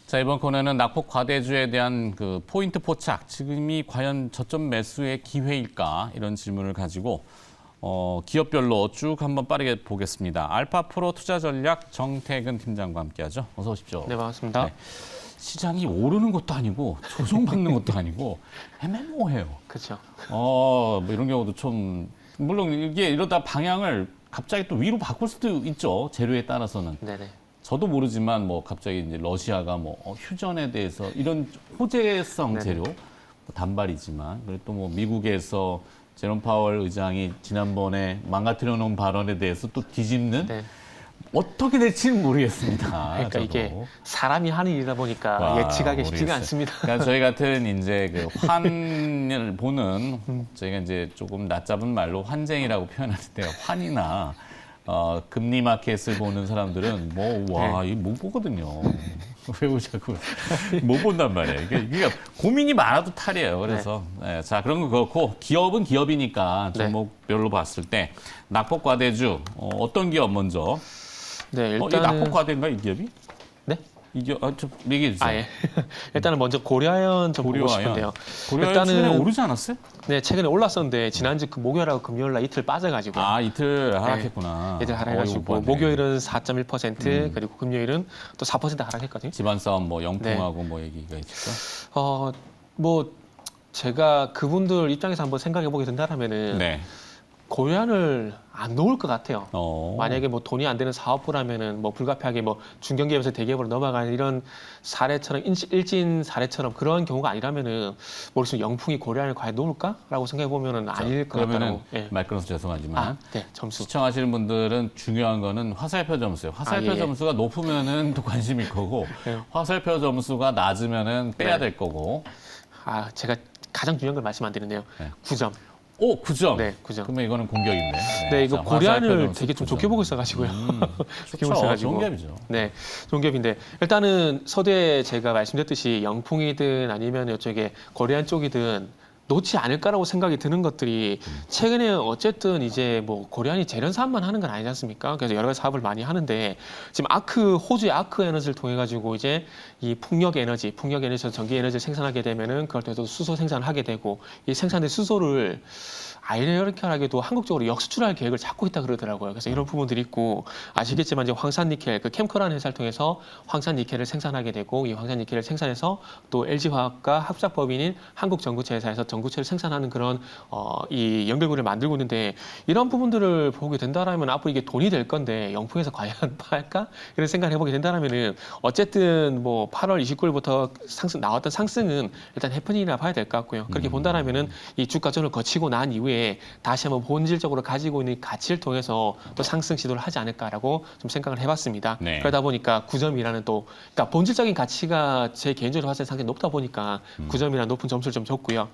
자, 이번 코너는 낙폭 과대주에 대한 그 포인트 포착, 지금이 과연 저점 매수의 기회일까? 이런 질문을 가지고 기업별로 쭉 한번 빠르게 보겠습니다. 알파프로 투자전략 정태근 팀장과 함께하죠. 어서 오십시오. 네, 반갑습니다. 네. 시장이 오르는 것도 아니고 조정받는 것도 아니고 애매모호해요. 그렇죠. 뭐 이런 경우도 좀 물론 이게 이러다 방향을 갑자기 또 위로 바꿀 수도 있죠. 재료에 따라서는. 네네. 저도 모르지만 뭐 갑자기 이제 러시아가 뭐 휴전에 대해서 이런 호재성 네네. 재료 뭐 단발이지만 그리고 또 뭐 미국에서 제롬 파월 의장이 지난번에 망가뜨려 놓은 발언에 대해서 또 뒤집는 네. 어떻게 될지는 모르겠습니다. 그러니까 저도. 이게 사람이 하는 일이다 보니까 와, 예측하기 쉽지가 모르겠어요. 않습니다. 그러니까 저희 같은 이제 그 환을 보는 저희가 이제 조금 낯잡은 말로 환쟁이라고 표현하는데 환이나 금리 마켓을 보는 사람들은 이거 못 보거든요. 왜 자꾸 못 본단 말이에요. 이게 고민이 많아도 탈이에요. 그래서 네, 자 그런 거 그렇고 기업은 기업이니까 종목별로 봤을 때 낙폭 과대주 어떤 기업 먼저? 네, 이 일단은 낙폭 과대인가 이 기업이? 네? 이 기업 좀 얘기해 주세요. 예. 일단은 먼저 고려아연 좀 보고 싶은데요. 고려아연 최근에 오르지 않았어요? 네, 최근에 올랐었는데 지난주 그 목요일하고 금요일날 이틀 빠져가지고 이틀 하락했구나. 이틀 하락해가지고 목요일은 4.1% 그리고 금요일은 또 4% 하락했거든요. 집안 싸움 뭐 영풍하고 뭐 얘기가 있었죠? 뭐 제가 그분들 입장에서 한번 생각해 보게 된다면은 네. 고려아연을 안 놓을 것 같아요. 만약에 뭐 돈이 안 되는 사업부라면은 뭐 불가피하게 뭐 중견기업에서 대기업으로 넘어가는 이런 사례처럼 일진 사례처럼 그런 경우가 아니라면은 모르겠어요. 영풍이 고려아연을 과연 놓을까라고 생각해 보면은 아닐 것 같다고. 말 끊어서 죄송하지만 네, 점수. 시청하시는 분들은 중요한 거는 화살표 점수예요. 화살표 점수가 높으면은 또 관심일 거고 화살표 점수가 낮으면은 빼야 될 거고. 제가 가장 중요한 걸 말씀 안 드리네요. 9점. 9점. 네, 9점. 그러면 이거는 공격인데. 네, 이거 고려아연을 되게 좀 좋게 보고 있어가지고요. 좋죠. 좋은 기업이죠. 네, 좋은 기업인데 일단은 서두에 제가 말씀드렸듯이 영풍이든 아니면 이쪽에 고려아연 쪽이든 놓지 않을까라고 생각이 드는 것들이 최근에 어쨌든 이제 뭐 고려아연이 재련 사업만 하는 건 아니지 않습니까? 그래서 여러 가지 사업을 많이 하는데 지금 호주의 아크 에너지를 통해 가지고 이제 이 풍력 에너지에서 전기 에너지를 생산하게 되면은 그걸 또 수소 생산을 하게 되고 이 생산된 수소를 아이러니컬하게도 한국적으로 역수출할 계획을 잡고 있다 그러더라고요. 그래서 이런 부분들이 있고 아시겠지만 이제 황산니켈, 그 캠코라는 회사를 통해서 황산니켈을 생산하게 되고 이 황산니켈을 생산해서 또 LG화학과 합작법인인 한국전구체회사에서 전구체를 생산하는 그런 이 연결고리를 만들고 있는데 이런 부분들을 보게 된다라면 앞으로 이게 돈이 될 건데 영풍에서 과연 팔까? 이런 생각을 해보게 된다라면은 어쨌든 뭐 8월 29일부터 나왔던 상승은 일단 해프닝이라 봐야 될 것 같고요. 그렇게 본다라면은 이 주가전을 거치고 난 이후에 다시 한번 본질적으로 가지고 있는 가치를 통해서 또 상승 시도를 하지 않을까라고 좀 생각을 해봤습니다. 네. 그러다 보니까 9점이라는 그러니까 본질적인 가치가 제 개인적으로 봤을 때 상당히 높다 보니까 9점이라는 높은 점수를 좀 줬고요.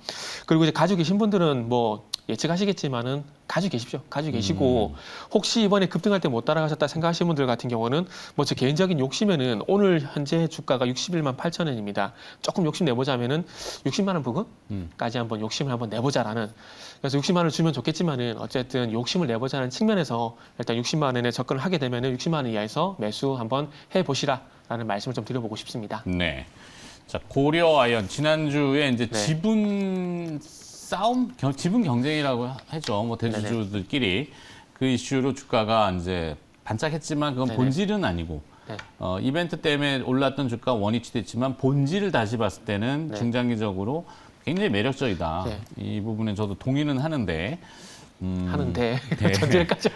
그리고 이제 가지고 계신 분들은 뭐 예측하시겠지만은 가지고 계십시오. 가지고 계시고 혹시 이번에 급등할 때 못 따라가셨다 생각하시는 분들 같은 경우는 뭐 제 개인적인 욕심에는 오늘 현재 주가가 61만 8천 원입니다. 조금 욕심 내보자면은 60만 원 부근까지 한번 욕심을 한번 내보자라는 그래서 60만 원을 주면 좋겠지만은 어쨌든 욕심을 내보자는 측면에서 일단 60만 원에 접근을 하게 되면은 60만 원 이하에서 매수 한번 해보시라라는 말씀을 좀 드려보고 싶습니다. 네. 자, 고려아연 지난주에 이제 네. 지분 싸움, 지분 경쟁이라고 하죠. 뭐 대주주들끼리 그 이슈로 주가가 이제 반짝했지만 그건 네네. 본질은 아니고 네. 이벤트 때문에 올랐던 주가 원위치 됐지만 본질을 다시 봤을 때는 중장기적으로 굉장히 매력적이다. 네. 이 부분에 저도 동의는 하는데. 하는데 네. 전제까지요.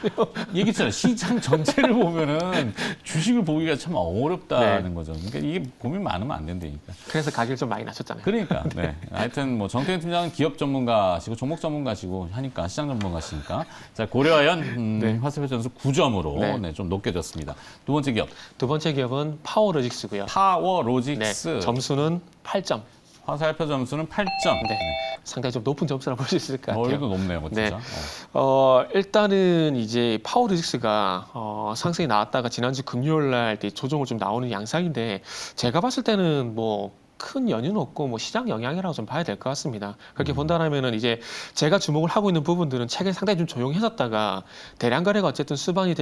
얘기했잖아요. 시장 전체를 보면은 주식을 보기가 참 어렵다는 네. 거죠. 그러니까 이게 고민 많으면 안 된다니까. 그래서 가격을 좀 많이 낮췄잖아요. 그러니까. 네. 하여튼 뭐 정태근 팀장은 기업 전문가시고 종목 전문가시고 하니까 시장 전문가시니까. 자, 고려아연 화살표 점수 9점으로 네. 좀 높게 졌습니다. 두 번째 기업. 두 번째 기업은 파워로직스고요. 파워로직스. 네, 점수는 8점. 화살표 점수는 8점. 네. 상당히 좀 높은 점수라고 볼 수 있을 것 같아요. 이거 높네요, 뭐 진짜. 네. 일단은 이제 파워로직스가 상승이 나왔다가 지난주 금요일 날 조정을 좀 나오는 양상인데 제가 봤을 때는 뭐 큰 연유는 없고 뭐 시장 영향이라고 좀 봐야 될 것 같습니다. 그렇게 본다면은 이제 제가 주목을 하고 있는 부분들은 최근 상당히 좀 조용해졌다가 대량 거래가 어쨌든 수반이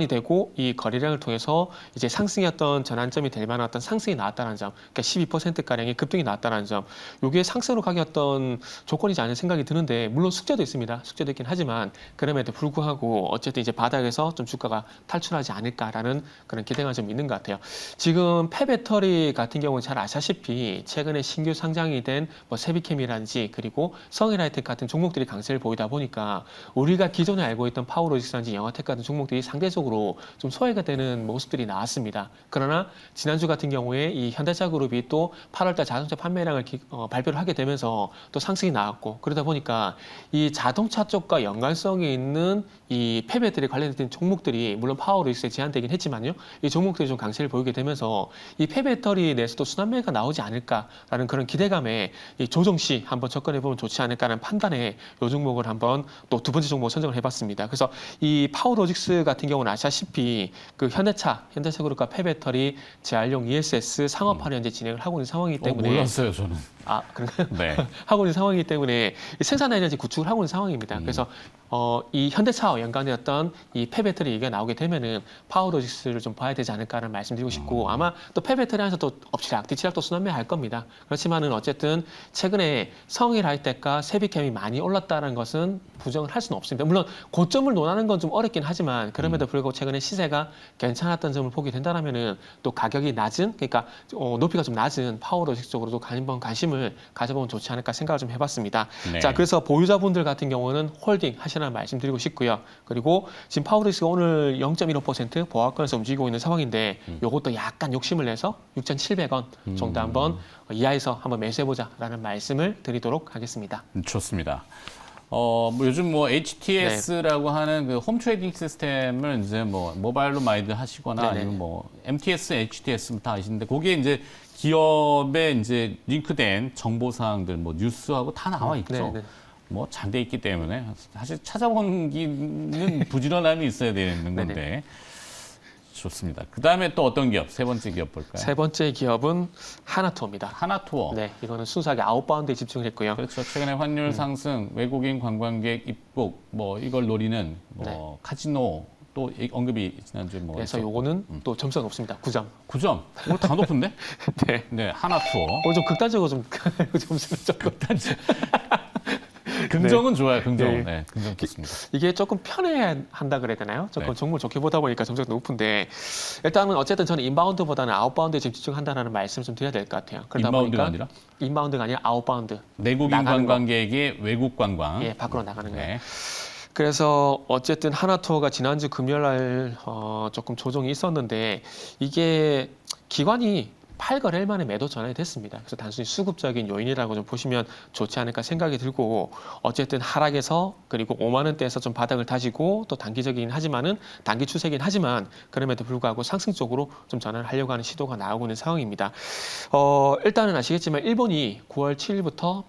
되고 이 거래량을 통해서 이제 상승이었던 전환점이 될 만한 어떤 상승이 나왔다는 점, 그러니까 12% 가량의 급등이 나왔다는 점, 이게 상승으로 가기 어떤 조건이지 않은 생각이 드는데 물론 숙제도 있습니다. 숙제도 있긴 하지만 그럼에도 불구하고 어쨌든 이제 바닥에서 좀 주가가 탈출하지 않을까라는 그런 기대가 좀 있는 것 같아요. 지금 폐배터리 같은 경우는 잘 아시다시피 최근에 신규 상장이 된 뭐 세비캠이라든지 그리고 성일하이텍 같은 종목들이 강세를 보이다 보니까 우리가 기존에 알고 있던 파워로직스라든지 영화텍 같은 종목들이 상대적으로 좀 소외가 되는 모습들이 나왔습니다. 그러나 지난주 같은 경우에 이 현대차그룹이 또 8월달 자동차 판매량을 발표를 하게 되면서 또 상승이 나왔고 그러다 보니까 이 자동차 쪽과 연관성이 있는 이 폐배터리 관련된 종목들이 물론 파워로직스에 제한되긴 했지만요. 이 종목들이 좀 강세를 보이게 되면서 이 폐배터리 내에서도 순환매가 나오지 않을까라는 그런 기대감에 이 조정시 한번 접근해 보면 좋지 않을까라는 판단에 이 종목을 한번 또 두 번째 종목 선정을 해봤습니다. 그래서 이 파워로직스 같은 경우는 아시다시피 그 현대차그룹과 폐배터리 재활용 ESS 상업화를 현재 진행을 하고 있는 상황이기 때문에 몰랐어요, 저는. 아, 그런가요? 네. 하고 있는 상황이기 때문에 생산 에너지 구축을 하고 있는 상황입니다. 그래서 이 현대차와 연관되었던 이 폐배터리 얘기가 나오게 되면은 파워로직스를 좀 봐야 되지 않을까라는 말씀드리고 싶고 아마 또 폐배터리 안에서 또 엎치락 뒤치락 또 순환매 할 겁니다. 그렇지만은 어쨌든 최근에 성일하이텍과 세비캠이 많이 올랐다는 것은 부정을 할 수는 없습니다. 물론 고점을 논하는 건 좀 어렵긴 하지만 그럼에도 불구하고 최근에 시세가 괜찮았던 점을 보게 된다면은 또 가격이 낮은 그러니까 높이가 좀 낮은 파워로직스 쪽으로도 한번 관심을 가져보면 좋지 않을까 생각을 좀 해봤습니다. 네. 자, 그래서 보유자분들 같은 경우는 홀딩 하시라는 말씀드리고 싶고요. 그리고 지금 파워로직스가 오늘 0.15% 보합권에서 움직이고 있는 상황인데 이것도 약간 욕심을 내서 6,700원 정도 한번 이하에서 한번 매수해보자라는 말씀을 드리도록 하겠습니다. 좋습니다. 뭐 요즘 뭐 HTS라고 하는 그 홈 트레이딩 시스템을 이제 뭐 모바일로 많이들 하시거나 네네. 아니면 뭐 MTS, HTS 다 아시는데 거기에 이제 기업에 이제 링크된 정보 사항들 뭐 뉴스하고 다 나와 있죠. 네네. 뭐 잘 돼 있기 때문에 사실 찾아보기는 부지런함이 있어야 되는 건데 네네. 좋습니다. 그 다음에 또 어떤 기업? 세 번째 기업 볼까요? 세 번째 기업은 하나투어입니다. 하나투어. 네, 이거는 순수하게 아웃바운드에 집중을 했고요. 그렇죠. 최근에 환율 상승, 외국인 관광객 입국, 뭐 이걸 노리는 뭐 네. 카지노 또 언급이 지난주에 뭐 그래서 있었고. 요거는 또 점수가 높습니다. 9점. 9점. 오늘 다 높은데? 네. 네, 하나투어. 오늘 좀 극단적으로 좀 점수를 조금 긍정은 좋아요. 긍정. 네. 네, 긍정 좋습니다. 이게 조금 편해한다 그래야 되나요? 조금 네. 종목을 좋게 보다 보니까 점수가 높은데 일단은 어쨌든 저는 인바운드보다는 아웃바운드에 지금 집중한다는 말씀을 좀 드려야 될 것 같아요. 그러다 인바운드가 보니까 아니라 인바운드가 아니라 아웃바운드. 내국인 나가는 거. 관광객의 외국 관광. 예, 밖으로 나가는 거예요. 네. 그래서 어쨌든 하나투어가 지난주 금요일 날 조금 조정이 있었는데 이게 기관이 8거래일 만에 매도 전환이 됐습니다. 그래서 단순히 수급적인 요인이라고 좀 보시면 좋지 않을까 생각이 들고 어쨌든 하락에서 그리고 5만 원대에서 좀 바닥을 다지고 또 단기적이긴 하지만은 단기 추세긴 하지만 그럼에도 불구하고 상승 쪽으로 좀 전환을 하려고 하는 시도가 나오고 있는 상황입니다. 일단은 아시겠지만 일본이 9월 7일부터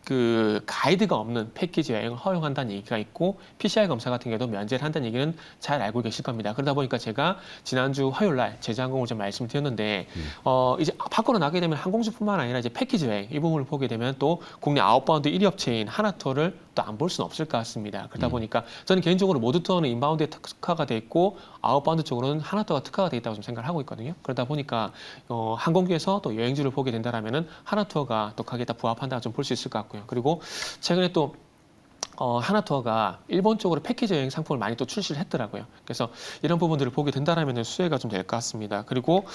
그 가이드가 없는 패키지 여행을 허용한다는 얘기가 있고 PCR 검사 같은 경우도 면제를 한다는 얘기는 잘 알고 계실 겁니다. 그러다 보니까 제가 지난주 화요일 날 제주항공을 좀 말씀을 드렸는데 이제 밖으로 나게 되면 항공주뿐만 아니라 이제 패키지 여행 이 부분을 보게 되면 또 국내 아웃바운드 1위 업체인 하나투어를 또 안 볼 수는 없을 것 같습니다. 그러다 보니까 저는 개인적으로 모두 투어는 인바운드에 특화가 돼 있고 아웃바운드 쪽으로는 하나투어가 특화가 돼 있다고 좀 생각을 하고 있거든요. 그러다 보니까 항공기에서 또 여행주를 보게 된다라면은 하나투어가 또 가게다 부합한다 좀 볼 수 있을 것 같고요. 그리고 최근에 또 하나투어가 일본 쪽으로 패키지 여행 상품을 많이 또 출시를 했더라고요. 그래서 이런 부분들을 보게 된다라면 수혜가 좀 될 것 같습니다. 그리고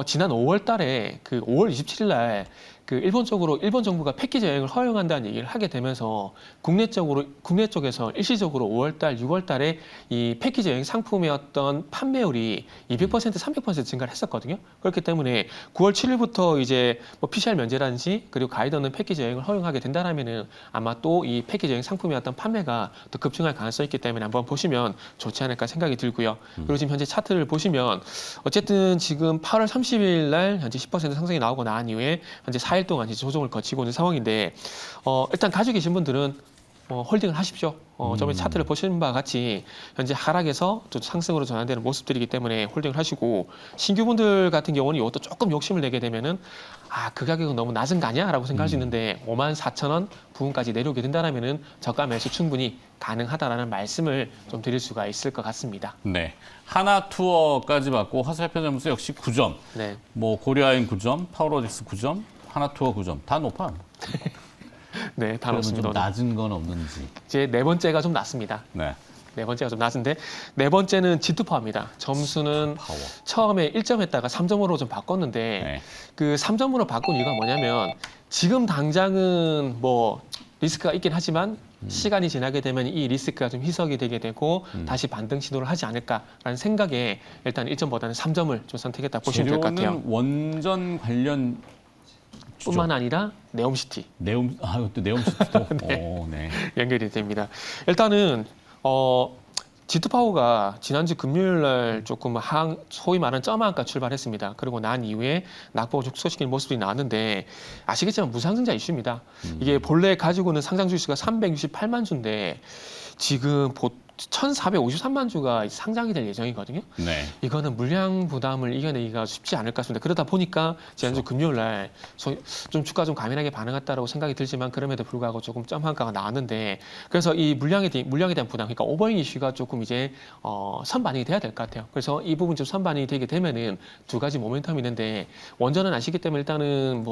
지난 5월 달에 그 5월 27일 날 그 일본 정부가 패키지 여행을 허용한다는 얘기를 하게 되면서 국내 쪽에서 일시적으로 5월 달, 6월 달에 이 패키지 여행 상품의 어떤 판매율이 200%, 300% 증가를 했었거든요. 그렇기 때문에 9월 7일부터 이제 뭐 PCR 면제라든지 그리고 가이드 없는 패키지 여행을 허용하게 된다라면은 아마 또 이 패키지 여행 상품의 어떤 판매가 더 급증할 가능성이 있기 때문에 한번 보시면 좋지 않을까 생각이 들고요. 그리고 지금 현재 차트를 보시면 어쨌든 지금 8월 30일 날 현재 10% 상승이 나오고 난 이후에 현재 4일 동안 이제 조정을 거치고 있는 상황인데 일단 가지고 계신 분들은 홀딩을 하십시오. 저번에 차트를 보시는 바와 같이 현재 하락에서 또 상승으로 전환되는 모습들이기 때문에 홀딩을 하시고 신규분들 같은 경우는 이것도 조금 욕심을 내게 되면은 그 가격은 너무 낮은 거 아니야라고 생각할 수 있는데 54,000원 부근까지 내려오게 된다면은 저가 매수 충분히 가능하다라는 말씀을 좀 드릴 수가 있을 것 같습니다. 네. 하나투어까지 받고 화살표 점수 역시 9점. 네. 뭐 고려아인 9점, 파워로직스 9점, 하나투어 9점. 다 높아. 네, 다 그러면 좀 높습니다. 낮은 건 없는지. 이제 네 번째가 좀 낮습니다. 네. 네 번째가 좀 낮은데 네 번째는 G2파워입니다. 점수는 파워. 처음에 1점 했다가 3점으로 좀 바꿨는데 네. 그 3점으로 바꾼 이유가 뭐냐면 지금 당장은 뭐 리스크가 있긴 하지만 시간이 지나게 되면 이 리스크가 좀 희석이 되게 되고 다시 반등 시도를 하지 않을까라는 생각에 일단 1점보다는 3점을 좀 선택했다 보시면 될 것 같아요. 재료는 원전 관련 뿐만 아니라 네옴시티 네옴 이것도 네옴시티도 네. 연결이 됩니다. 일단은 G2파워가 지난주 금요일 날 조금 소위 말하는 점한가 출발했습니다. 그리고 난 이후에 낙폭을 축소시키는 모습이 나왔는데 아시겠지만 무상증자 이슈입니다. 이게 본래 가지고는 상장 주수가 368만 주인데 지금 1,453만 주가 상장이 될 예정이거든요. 네. 이거는 물량 부담을 이겨내기가 쉽지 않을 것 같습니다. 그러다 보니까 지난주 금요일 날 좀 주가 좀 가민하게 반응했다라고 생각이 들지만 그럼에도 불구하고 조금 점한가가 나왔는데 그래서 이 물량에 대한 부담, 그러니까 오버잉 이슈가 조금 이제 선반영이 돼야 될 것 같아요. 그래서 이 부분 좀 선반영이 되게 되면은 두 가지 모멘텀이 있는데 원전은 아시기 때문에 일단은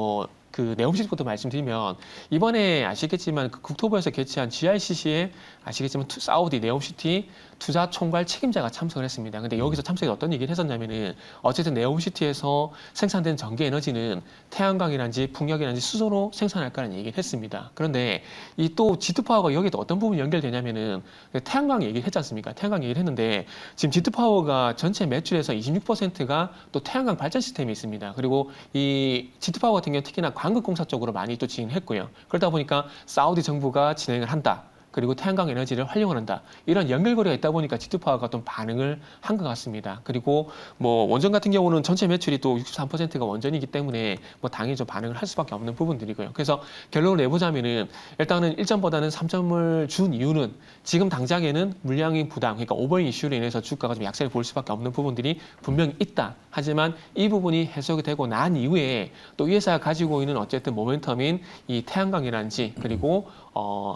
그 네옴시티부터 말씀드리면 이번에 아시겠지만 그 국토부에서 개최한 GICC에 아시겠지만 사우디 네옴시티 투자 총괄 책임자가 참석을 했습니다. 근데 여기서 참석해서 어떤 얘기를 했었냐면은 어쨌든 네옴시티에서 생산된 전기 에너지는 태양광이란지 풍력이란지 수소로 생산할 거라는 얘기를 했습니다. 그런데 이 또 G2파워가 여기에 또 어떤 부분이 연결되냐면은 태양광 얘기를 했지 않습니까? 태양광 얘기를 했는데 지금 G2파워가 전체 매출에서 26%가 또 태양광 발전 시스템이 있습니다. 그리고 이 G2파워 같은 경우 특히나 광극공사 쪽으로 많이 또 진행했고요. 그러다 보니까 사우디 정부가 진행을 한다. 그리고 태양광 에너지를 활용을 한다. 이런 연결고리가 있다 보니까 G2파워가 좀 반응을 한 것 같습니다. 그리고 뭐 원전 같은 경우는 전체 매출이 또 63%가 원전이기 때문에 뭐 당연히 좀 반응을 할 수밖에 없는 부분들이고요. 그래서 결론을 내보자면은 일단은 1점보다는 3점을 준 이유는 지금 당장에는 물량의 부담, 그러니까 오버잉 이슈로 인해서 주가가 좀 약세를 볼 수밖에 없는 부분들이 분명히 있다. 하지만 이 부분이 해소가 되고 난 이후에 또 이 회사가 가지고 있는 어쨌든 모멘텀인 이 태양광이란지 그리고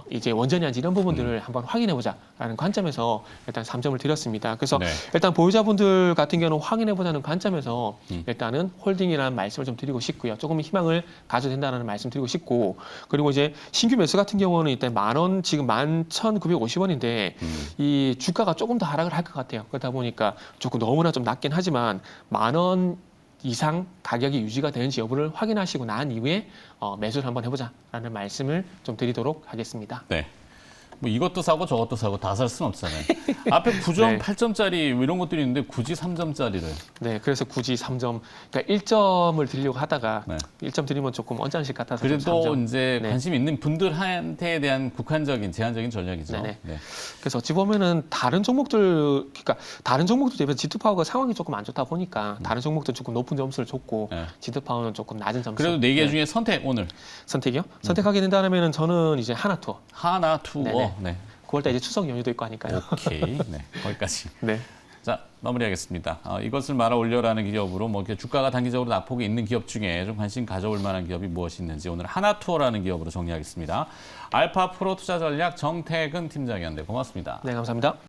이제 원전이란지 이런 부분들을 한번 확인해보자라는 관점에서 일단 3점을 드렸습니다. 그래서 네. 일단 보유자분들 같은 경우는 확인해보자는 관점에서 일단은 홀딩이라는 말씀을 좀 드리고 싶고요. 조금 희망을 가져도 된다는 말씀 드리고 싶고 그리고 이제 신규 매수 같은 경우는 일단 10,000원 지금 11,950원인데 이 주가가 조금 더 하락을 할 것 같아요. 그러다 보니까 조금 너무나 좀 낮긴 하지만 10,000원 이상 가격이 유지가 되는지 여부를 확인하시고 난 이후에 매수를 한번 해보자라는 말씀을 좀 드리도록 하겠습니다. 네. 뭐 이것도 사고 저것도 사고 다 살 수는 없잖아요. 앞에 9점, 네. 8점짜리 뭐 이런 것들이 있는데 굳이 3점짜리를. 네, 그래서 굳이 3점, 그러니까 1점을 드리려고 하다가 네. 1점 드리면 조금 언짢으실 것 같아서 좀 그래도 3점. 이제 네. 관심 있는 분들한테 대한 국한적인 제한적인 전략이죠. 네네. 네. 그래서 어찌 보면은 다른 종목들, 그러니까 다른 종목들 대비해서 G2파워가 상황이 조금 안 좋다 보니까 다른 종목들 조금 높은 점수를 줬고 네. G2파워는 조금 낮은 점수. 그래도 4개 중에 선택 오늘 선택이요? 선택하게 된다면은 저는 이제 하나투어. 하나 투어. 네네. 네. 9월달 이제 추석 연휴도 있고 하니까요. 오케이. 네. 거기까지. 네. 자, 마무리하겠습니다. 이것을 말아 올려라는 기업으로 뭐 이렇게 주가가 단기적으로 낙폭이 있는 기업 중에 좀 관심 가져올 만한 기업이 무엇이 있는지 오늘 하나투어라는 기업으로 정리하겠습니다. 알파 프로 투자 전략 정태근 팀장이었는데 고맙습니다. 네, 감사합니다.